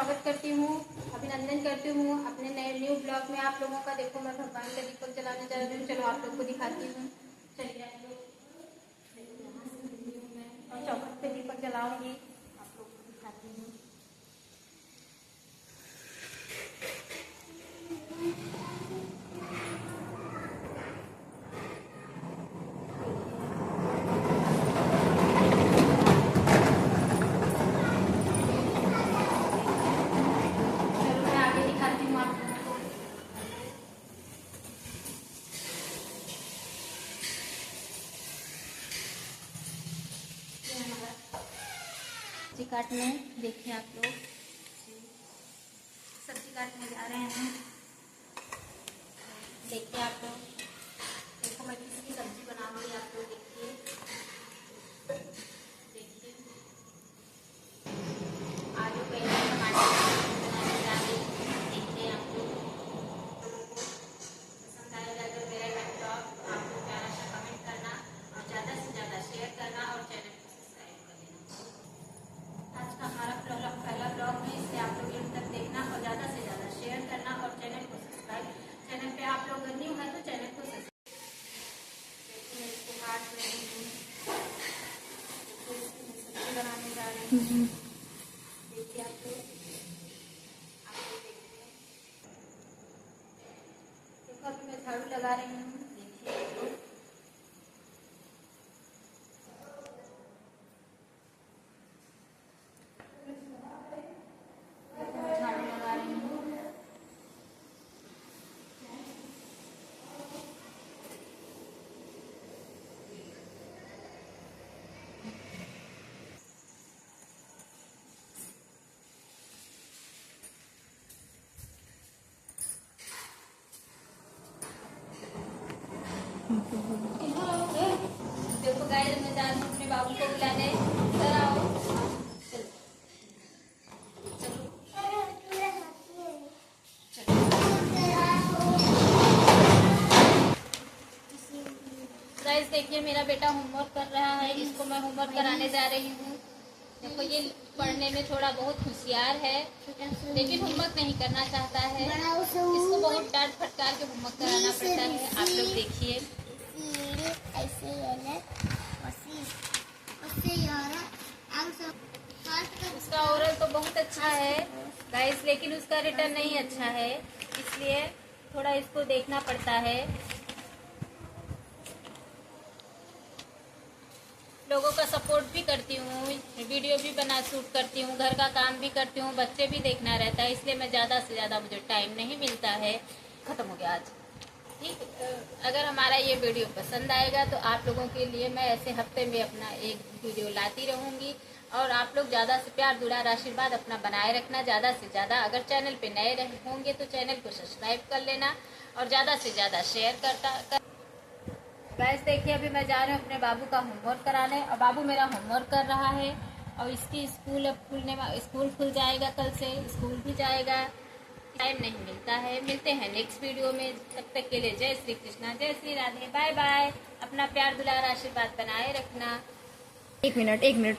स्वागत करती हूँ, अभिनंदन करती हूँ अपने नए न्यू ब्लॉग में आप लोगों का। देखो मैं भगवान का दीपक जलाने जा रही हूँ। चलो आप लोग को दिखाती हूँ। चलिए आप लोग, और चौखट पे दीपक जलाऊंगी, आप लोग को दिखाती हूँ। सब्जी काटने, देखिए आप लोग सब्जी काटने जा रहे हैं। देखिए आप लोग, देखो मैं किसकी सब्जी बनाऊंगी, आप लोग देखिए। देखिए आलू बैंगन टमाटर बनाने जा रही हूँ। देखिए आप लोग, पसंद आएगा तो मेरा लैपटॉप आप लोग प्यारा सा कमेंट करना और ज़्यादा से ज़्यादा शेयर करना और चैनल को सब्सक्राइब कर लेना। आज का हमारा पहला ब्लॉग है, इसलिए आप लोग इन तक देखना और ज़्यादा से ज़्यादा शेयर करना और चैनल को सब्सक्राइब। चैनल पे आप लोग न्यू है तो चैनल को सब्सक्राइब। देखिए इसको काट रही हूँ, सब्जी बनाने जा रही हूँ। देखिए आप लोग देखिए, देखो अभी मैं झाड़ू लगा रही हूँ। देखिए आप लोग, झाड़ू लगा रही हूँ। देखो गाइस, मैं जा रही हूँ अपने बाबू को बुलाने। इधर आओ, गाइस देखिए मेरा बेटा होमवर्क कर रहा है, इसको मैं होमवर्क कराने जा रही हूँ। देखो ये पढ़ने में थोड़ा बहुत होशियार है, लेकिन होमवर्क नहीं करना चाहता है। इसको बहुत डांट फटकार के होमवर्क कराना पड़ता है। आप लोग देखिए, उसका ओरल तो बहुत अच्छा है गाइस, लेकिन उसका रिटर्न नहीं अच्छा है, इसलिए थोड़ा इसको देखना पड़ता है। लोगों का सपोर्ट भी करती हूँ, वीडियो भी शूट करती हूँ, घर का काम भी करती हूँ, बच्चे भी देखना रहता है, इसलिए मैं ज़्यादा से ज़्यादा मुझे टाइम नहीं मिलता है। ख़त्म हो गया आज। ठीक, अगर हमारा ये वीडियो पसंद आएगा तो आप लोगों के लिए मैं ऐसे हफ्ते में अपना एक वीडियो लाती रहूँगी। और आप लोग ज़्यादा से प्यार दुलार आशीर्वाद अपना बनाए रखना ज़्यादा से ज़्यादा। अगर चैनल पे नए होंगे तो चैनल को सब्सक्राइब कर लेना और ज़्यादा से ज़्यादा शेयर गाइस देखिए अभी मैं जा रही हूँ अपने बाबू का होमवर्क कराने, और बाबू मेरा होमवर्क कर रहा है। और इसकी स्कूल खुल जाएगा, कल से स्कूल भी जाएगा। टाइम नहीं मिलता है। मिलते हैं नेक्स्ट वीडियो में, तब तक के लिए जय श्री कृष्णा, जय श्री राधे, बाय बाय। अपना प्यार दुलार आशीर्वाद बनाए रखना। एक मिनट